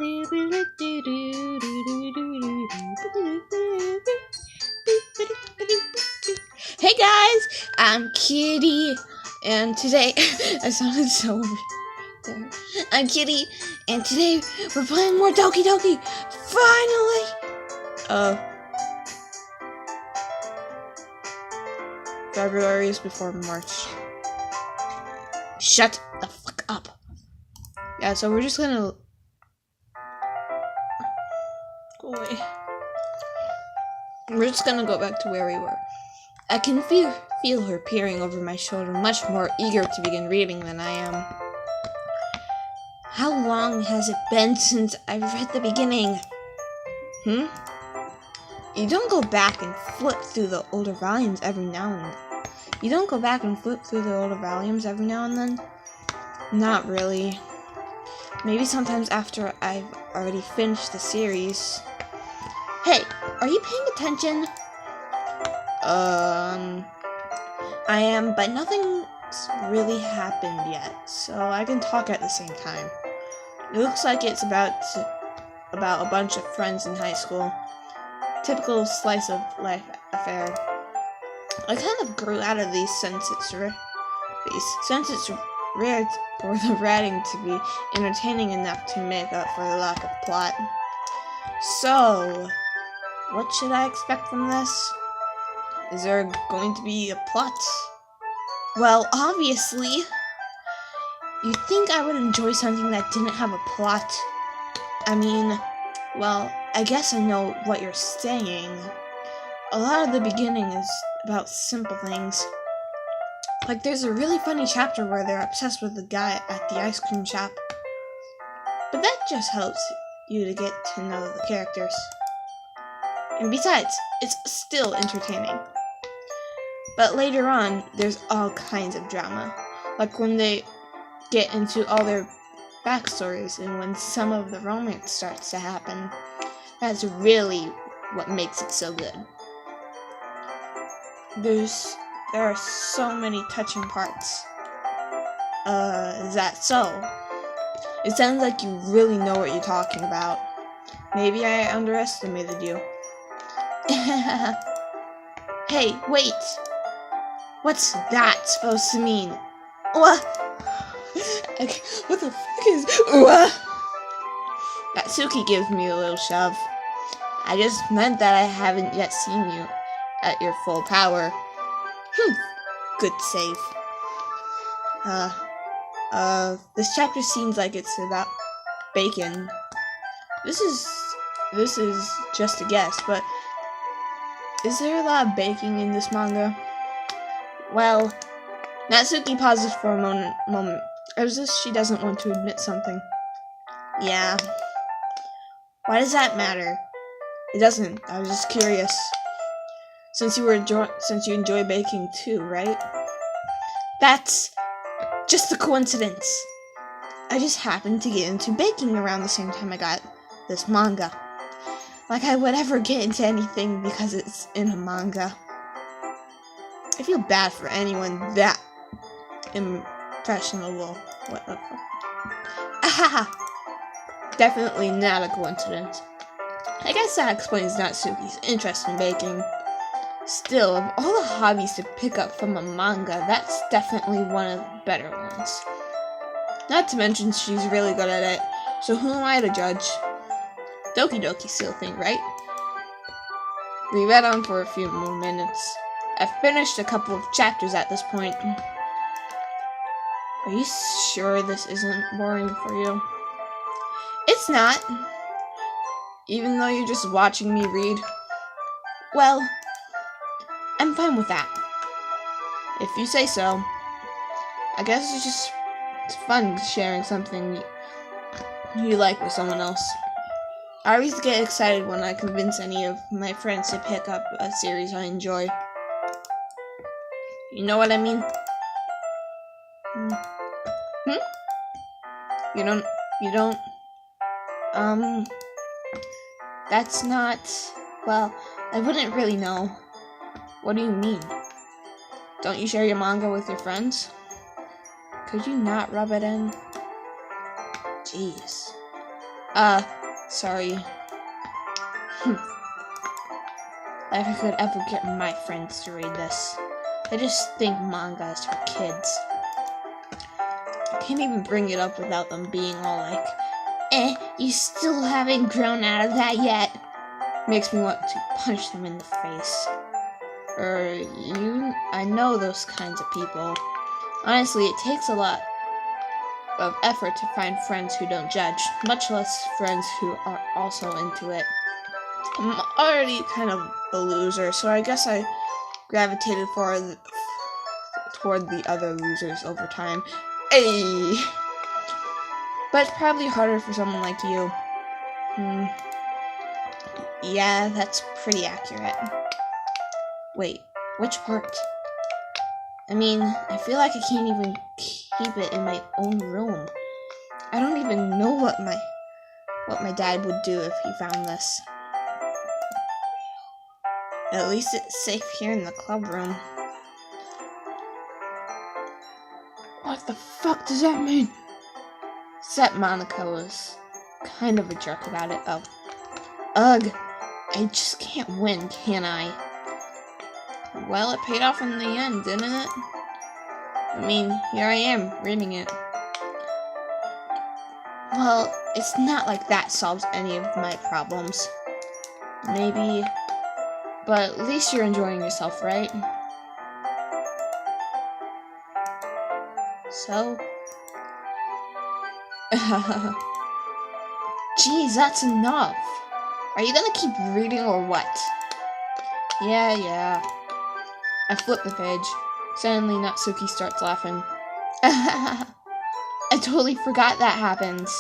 Hey guys, I'm Kitty, and today I sounded so weird. I'm Kitty, and today we're playing more Doki Doki. Finally! February is before March. Shut the fuck up. Yeah, so we're just gonna go away. We're just gonna go back to where we were. I can feel her peering over my shoulder, much more eager to begin reading than I am. How long has it been since I've read the beginning? You don't go back and flip through the older volumes every now and then. You don't go back and flip through the older volumes every now and then? Not really. Maybe sometimes after I've already finished the series. Hey, are you paying attention? I am, but nothing's really happened yet, so I can talk at the same time. It looks like it's about a bunch of friends in high school. Typical slice of life affair. I kind of grew out of since it's rare for the writing to be entertaining enough to make up for the lack of plot. So, what should I expect from this? Is there going to be a plot? Well, obviously. You'd think I would enjoy something that didn't have a plot. I mean, well, I guess I know what you're saying. A lot of the beginning is about simple things. Like there's a really funny chapter where they're obsessed with the guy at the ice cream shop. But that just helps you to get to know the characters. And besides, it's still entertaining. But later on, there's all kinds of drama. Like when they get into all their backstories and when some of the romance starts to happen. That's really what makes it so good. There are so many touching parts. Is that so? It sounds like you really know what you're talking about. Maybe I underestimated you. Hey, wait! What's that supposed to mean? What? What the fuck is Natsuki gives me a little shove. I just meant that I haven't yet seen you at your full power. Good save. This chapter seems like it's about bacon. This is just a guess, but is there a lot of baking in this manga? Well, Natsuki pauses for a moment, as if she doesn't want to admit something. Yeah. Why does that matter? It doesn't. I was just curious. Since you enjoy baking too, right? That's just a coincidence. I just happened to get into baking around the same time I got this manga. Like I would ever get into anything because it's in a manga. I feel bad for anyone that impressionable. What the fuck? Ahaha! Definitely not a coincidence. I guess that explains Natsuki's interest in baking. Still, of all the hobbies to pick up from a manga, that's definitely one of the better ones. Not to mention she's really good at it, so who am I to judge? Doki Doki still thing, right? We read on for a few more minutes. I've finished a couple of chapters at this point. Are you sure this isn't boring for you? It's not. Even though you're just watching me read. Well, I'm fine with that. If you say so. I guess it's fun sharing something you like with someone else. I always get excited when I convince any of my friends to pick up a series I enjoy. You know what I mean? You don't? That's not, well, I wouldn't really know. What do you mean? Don't you share your manga with your friends? Could you not rub it in? Jeez. Sorry. If I could ever get my friends to read this. I just think manga is for kids. I can't even bring it up without them being all like, you still haven't grown out of that yet. Makes me want to punch them in the face. I know those kinds of people. Honestly, it takes a lot of effort to find friends who don't judge, much less friends who are also into it. I'm already kind of a loser, so I guess I gravitated toward the other losers over time. Hey! But it's probably harder for someone like you. Yeah, that's pretty accurate. Wait, which part? I mean, I feel like I can't even keep it in my own room. I don't even know what my dad would do if he found this. At least it's safe here in the club room. What the fuck does that mean? Except Monica was kind of a jerk about it. Oh. Ugh. I just can't win, can I? Well, it paid off in the end, didn't it? I mean, here I am, reading it. Well, it's not like that solves any of my problems. Maybe. But at least you're enjoying yourself, right? So? Geez, that's enough. Are you gonna keep reading or what? Yeah. I flip the page. Suddenly, Natsuki starts laughing. I totally forgot that happens.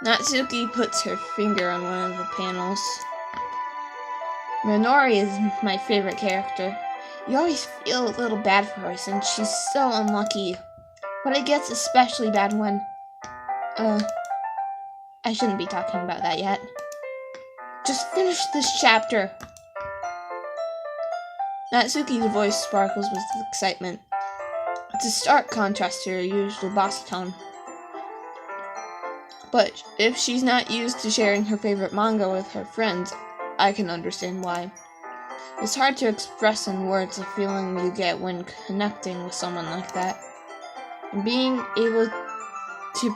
Natsuki puts her finger on one of the panels. Minori is my favorite character. You always feel a little bad for her since she's so unlucky. But it gets especially bad when... I shouldn't be talking about that yet. Just finish this chapter. Natsuki's voice sparkles with excitement. It's a stark contrast to her usual bossy tone. But if she's not used to sharing her favorite manga with her friends, I can understand why. It's hard to express in words the feeling you get when connecting with someone like that. And being able to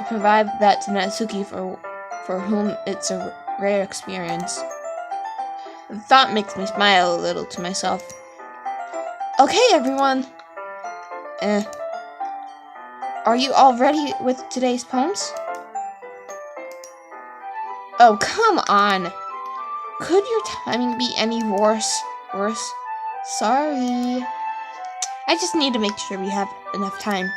provide that to Natsuki for whom it's a rare experience. The thought makes me smile a little to myself. Okay, everyone! Are you all ready with today's poems? Oh, come on! Could your timing be any worse? Sorry. I just need to make sure we have enough time.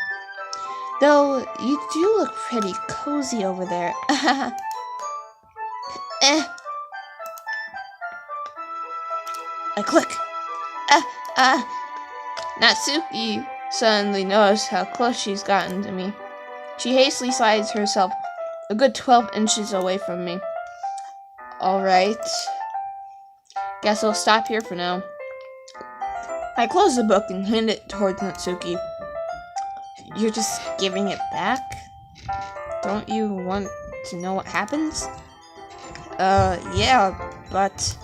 Though, you do look pretty cozy over there. I click. Natsuki suddenly noticed how close she's gotten to me. She hastily slides herself a good 12 inches away from me. Alright. Guess I'll stop here for now. I close the book and hand it towards Natsuki. You're just giving it back? Don't you want to know what happens? Yeah, but...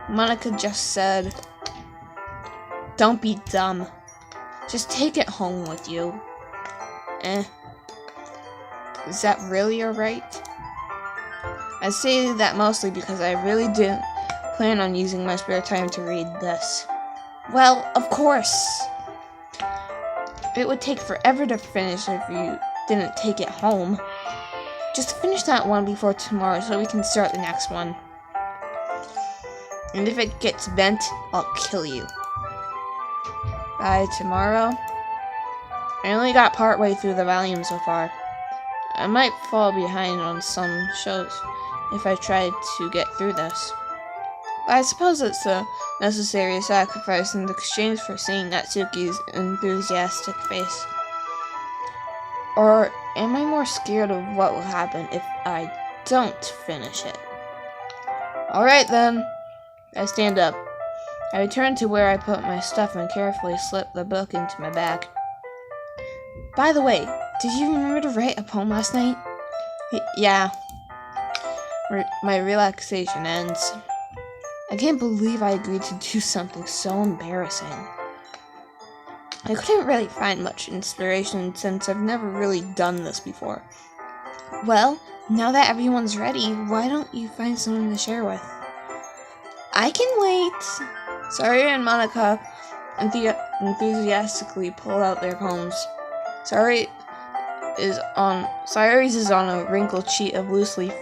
Monica just said... Don't be dumb. Just take it home with you. Is that really alright? I say that mostly because I really didn't plan on using my spare time to read this. Well, of course. It would take forever to finish if you didn't take it home. Just finish that one before tomorrow so we can start the next one. And if it gets bent, I'll kill you. By tomorrow? I only got partway through the volume so far. I might fall behind on some shows if I tried to get through this. But I suppose it's a necessary sacrifice in exchange for seeing Natsuki's enthusiastic face. Or am I more scared of what will happen if I don't finish it? Alright then. I stand up. I return to where I put my stuff and carefully slip the book into my bag. By the way, did you remember to write a poem last night? Yeah, my relaxation ends. I can't believe I agreed to do something so embarrassing. I couldn't really find much inspiration since I've never really done this before. Well, now that everyone's ready, why don't you find someone to share with? I can wait. Sayori and Monica enthusiastically pull out their poems. Sayori's is on a wrinkled sheet of loose leaf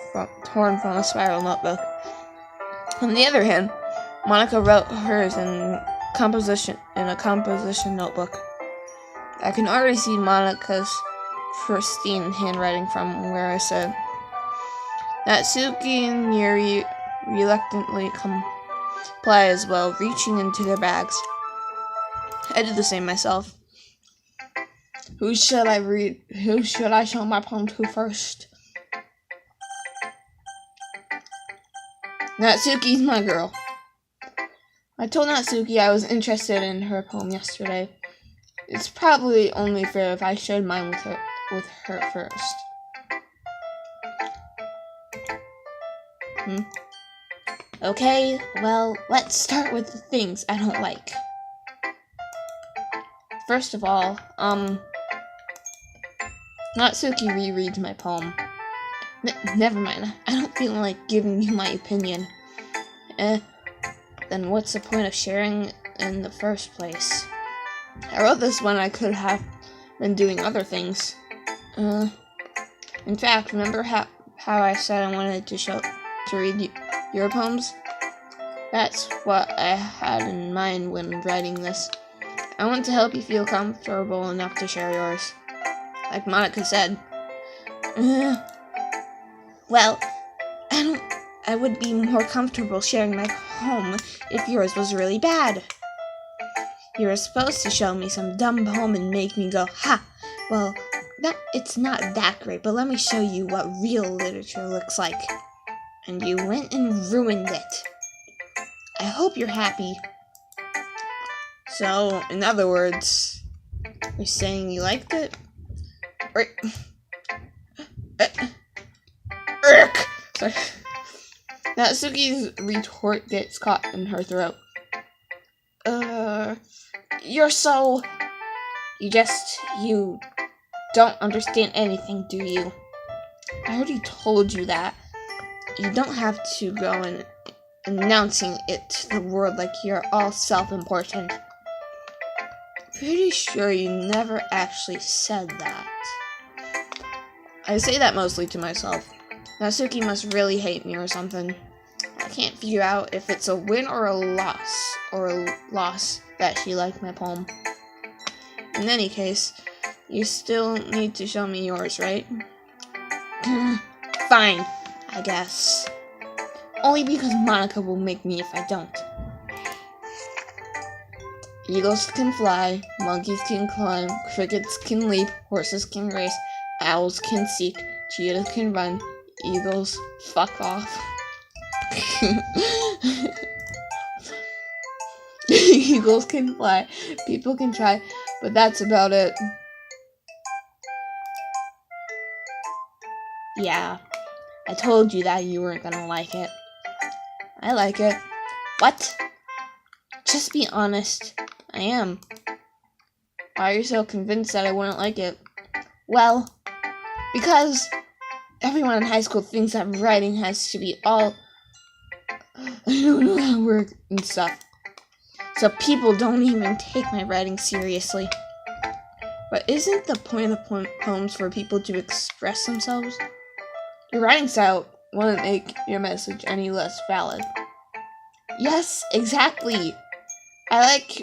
torn from a spiral notebook. On the other hand, Monica wrote hers in a composition notebook. I can already see Monica's pristine handwriting from where I said, Natsuki and Yuri reluctantly comply as well, reaching into their bags. I did the same myself. Who should I show my poem to first? Natsuki's my girl. I told Natsuki I was interested in her poem yesterday. It's probably only fair if I shared mine with her first. Okay, well, let's start with the things I don't like. First of all, Natsuki rereads my poem. Never mind, I don't feel like giving you my opinion. Then what's the point of sharing in the first place? I wrote this when I could have been doing other things. In fact, remember how I said I wanted to read your poems? That's what I had in mind when writing this. I want to help you feel comfortable enough to share yours. Like Monica said. Well, I would be more comfortable sharing my poem if yours was really bad. You were supposed to show me some dumb poem and make me go, ha! Well, it's not that great, but let me show you what real literature looks like. And you went and ruined it. I hope you're happy. So, in other words, you're saying you liked it? Sorry. Natsuki's retort gets caught in her throat. You don't understand anything, do you? I already told you that. You don't have to go and announcing it to the world like you're all self-important. Pretty sure you never actually said that. I say that mostly to myself. Natsuki must really hate me or something. I can't figure out if it's a win or a loss that she liked my poem. In any case, you still need to show me yours, right? Fine, I guess. Only because Monica will make me if I don't. Eagles can fly, monkeys can climb, crickets can leap, horses can race, owls can seek, cheetahs can run, eagles, fuck off. Eagles can fly, people can try, but that's about it. Yeah, I told you that you weren't gonna like it. I like it. What? Just be honest. I am. Why are you so convinced that I wouldn't like it? Well, because everyone in high school thinks that writing has to be all I don't know how to work and stuff. So people don't even take my writing seriously. But isn't the point of poems for people to express themselves? Your writing style wouldn't make your message any less valid. Yes, exactly. I like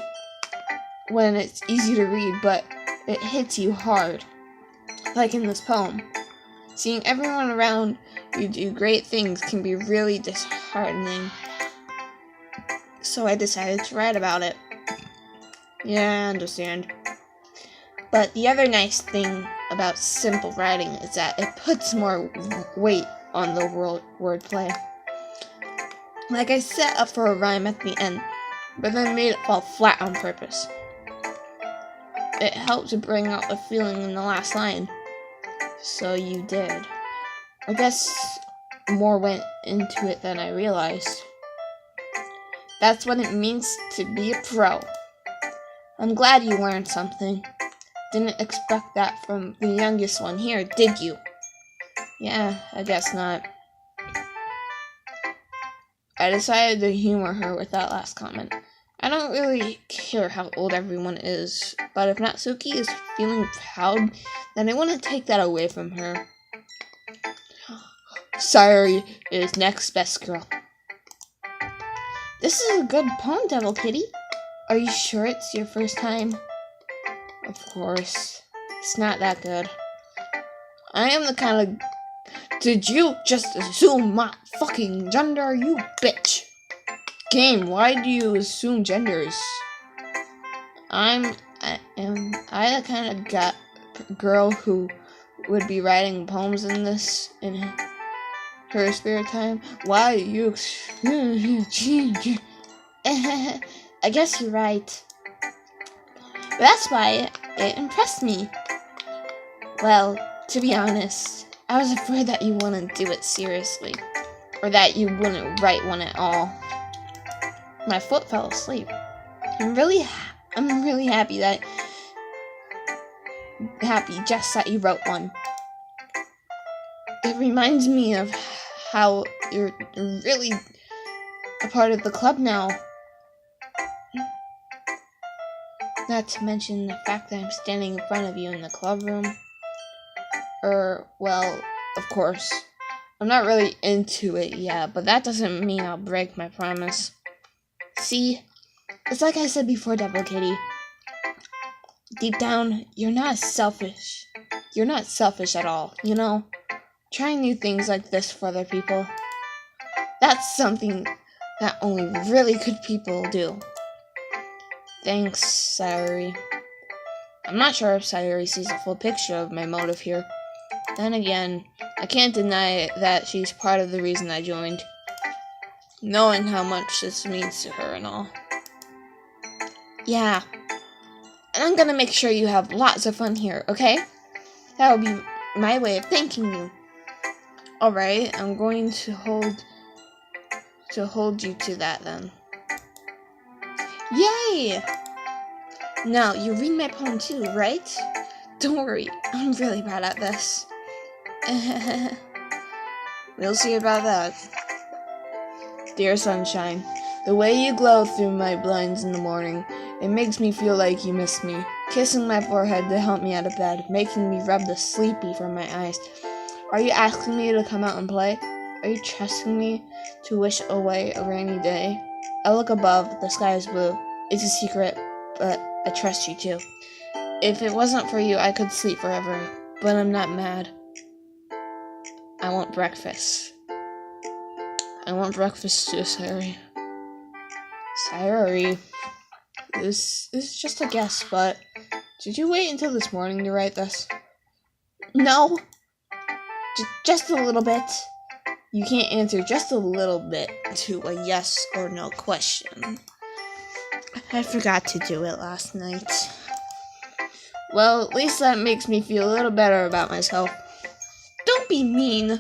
when it's easy to read, but it hits you hard. Like in this poem. Seeing everyone around you do great things can be really disheartening. So I decided to write about it. Yeah, I understand. But the other nice thing about simple writing is that it puts more weight on the wordplay. Like I set up for a rhyme at the end, but then made it fall flat on purpose. It helped to bring out the feeling in the last line. So you did. I guess more went into it than I realized. That's what it means to be a pro. I'm glad you learned something. Didn't expect that from the youngest one here, did you? Yeah, I guess not. I decided to humor her with that last comment. I don't really care how old everyone is, but if Natsuki is feeling proud, then I want to take that away from her. Sayori is next best girl. This is a good poem, Devil Kitty. Are you sure it's your first time? Of course. It's not that good. I am the kind of... Did you just assume my fucking gender, you bitch? Game, why do you assume genders? Am I the kind of girl who would be writing poems in her spare time? Why you... I guess you're right. But that's why it impressed me. Well, to be honest, I was afraid that you wouldn't do it seriously. Or that you wouldn't write one at all. My foot fell asleep. I'm really happy just that you wrote one. It reminds me of how you're really a part of the club now. Not to mention the fact that I'm standing in front of you in the club room. Well, of course. I'm not really into it yet, but that doesn't mean I'll break my promise. See, it's like I said before, Devil Kitty. Deep down, you're not selfish. You're not selfish at all, you know? Trying new things like this for other people. That's something that only really good people do. Thanks, Sayori. I'm not sure if Sayori sees a full picture of my motive here. Then again, I can't deny that she's part of the reason I joined. Knowing how much this means to her and all. Yeah. And I'm gonna make sure you have lots of fun here, okay? That will be my way of thanking you. Alright, I'm going to hold you to that then. Yay! Now, you read my poem too, right? Don't worry, I'm really bad at this. We'll see about that. Dear sunshine, the way you glow through my blinds in the morning, it makes me feel like you miss me. Kissing my forehead to help me out of bed, making me rub the sleepy from my eyes. Are you asking me to come out and play? Are you trusting me to wish away a rainy day? I look above, the sky is blue. It's a secret, but I trust you too. If it wasn't for you, I could sleep forever, but I'm not mad. I want breakfast. I want breakfast too, Sayori. Sayori. This is just a guess, but did you wait until this morning to write this? No. Just a little bit. You can't answer just a little bit to a yes or no question. I forgot to do it last night. Well, at least that makes me feel a little better about myself. Don't be mean.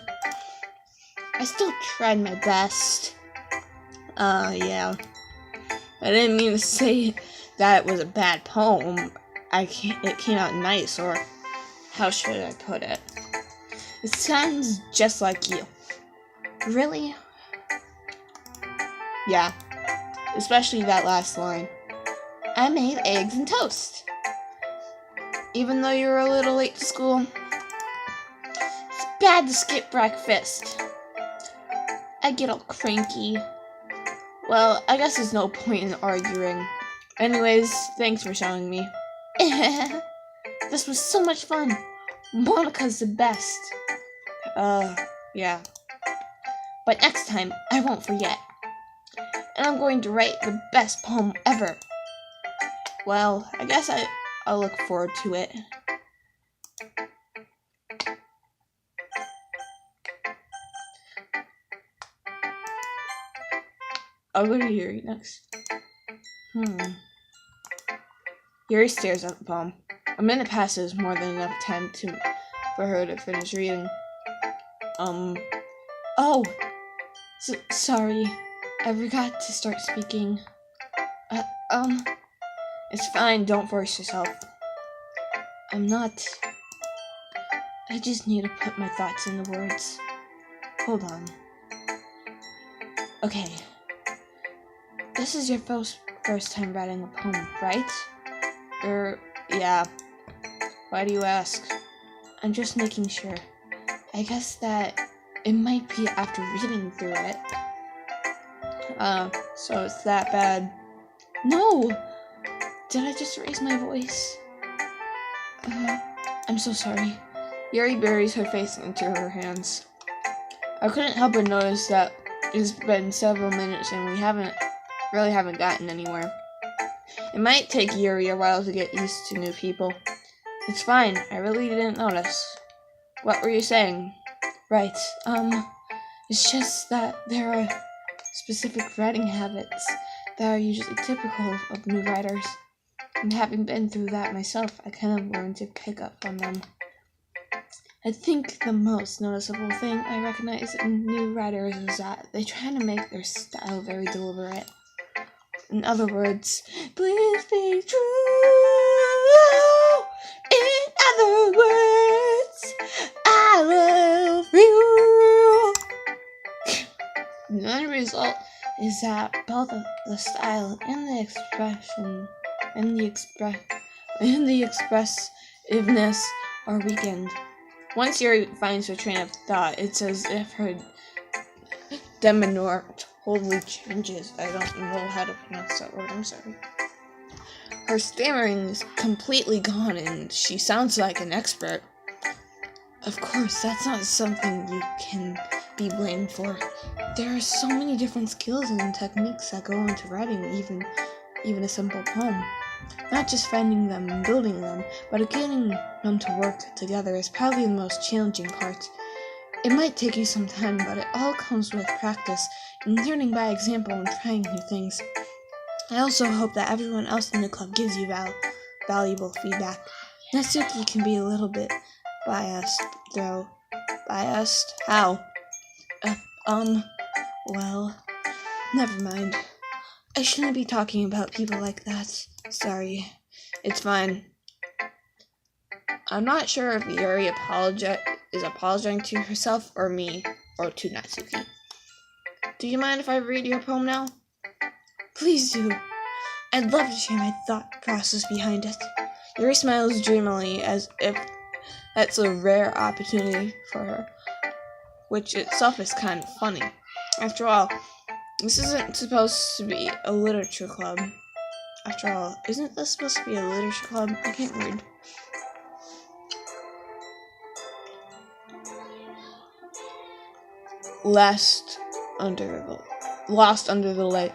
I still tried my best. Yeah. I didn't mean to say that it was a bad poem. It came out nice, or how should I put it? It sounds just like you. Really? Yeah. Especially that last line. I made eggs and toast. Even though you were a little late to school. It's bad to skip breakfast. I get all cranky. Well, I guess there's no point in arguing. Anyways, thanks for showing me. This was so much fun. Monica's the best. Yeah. But next time, I won't forget. And I'm going to write the best poem ever. Well, I guess I'll look forward to it. I'll go to Yuri next. Yuri stares at the poem. A minute passes, more than enough time for her to finish reading. Oh! Sorry. I forgot to start speaking. It's fine, don't force yourself. I'm not... I just need to put my thoughts into words. Hold on. Okay. This is your first time writing a poem, right? Yeah. Why do you ask? I'm just making sure. I guess that it might be after reading through it. So it's that bad. No! Did I just raise my voice? I'm so sorry. Yuri buries her face into her hands. I couldn't help but notice that it's been several minutes and we haven't gotten anywhere. It might take Yuri a while to get used to new people. It's fine, I really didn't notice. What were you saying? Right, it's just that there are specific writing habits that are usually typical of new writers. And having been through that myself, I kind of learned to pick up on them. I think the most noticeable thing I recognize in new writers is that they try to make their style very deliberate. In other words, please be true. In other words, I love you. The end result is that both the style and the expression and the expressiveness are weakened. Once Yuri finds her train of thought, it's as if her demeanor totally changes. I don't know how to pronounce that word, I'm sorry. Her stammering is completely gone and she sounds like an expert. Of course, that's not something you can be blamed for. There are so many different skills and techniques that go into writing even a simple poem. Not just finding them and building them, but getting them to work together is probably the most challenging part. It might take you some time, but it all comes with practice and learning by example and trying new things. I also hope that everyone else in the club gives you valuable feedback. Natsuki can be a little bit biased, though. Biased? How? Well, never mind. I shouldn't be talking about people like that. Sorry. It's fine. I'm not sure if Yuri is apologizing to herself or me, or to Natsuki. Do you mind if I read your poem now? Please do. I'd love to share my thought process behind it. Yuri smiles dreamily as if that's a rare opportunity for her, which itself is kind of funny. After all, this isn't supposed to be a literature club. After all, isn't this supposed to be a literature club? I can't read. Lost under the light.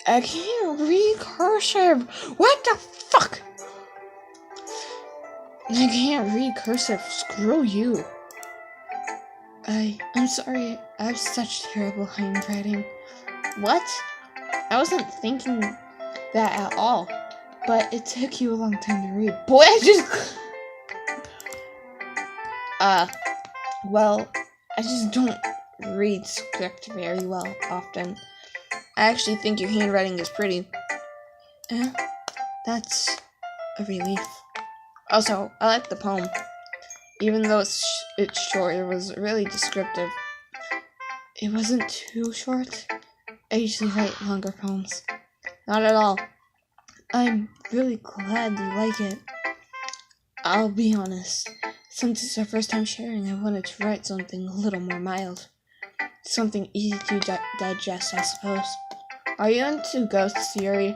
I can't read cursive. What the fuck? I can't read cursive. Screw you. I'm sorry. I have such terrible handwriting. What? I wasn't thinking that at all. But it took you a long time to read. Boy, well, I just don't read script very well often. I actually think your handwriting is pretty. That's a relief. Also, I like the poem. Even though it's short, it was really descriptive. It wasn't too short. I usually write longer poems. Not at all. I'm really glad you like it. I'll be honest. Since it's our first time sharing, I wanted to write something a little more mild. Something easy to digest, I suppose. Are you into ghosts, Yuri?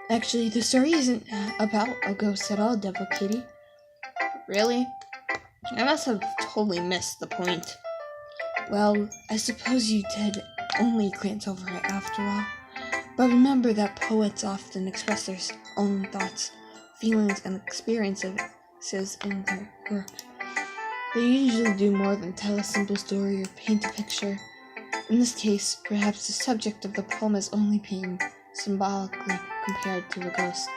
Actually, the story isn't about a ghost at all, Devil Kitty. Really? I must have totally missed the point. Well, I suppose you did only glance over it after all. But remember that poets often express their own thoughts, feelings, and experiences in their work. They usually do more than tell a simple story or paint a picture. In this case, perhaps the subject of the poem is only being symbolically compared to a ghost.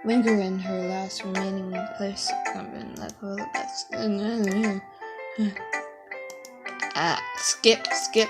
Linger in her last remaining place. Skip.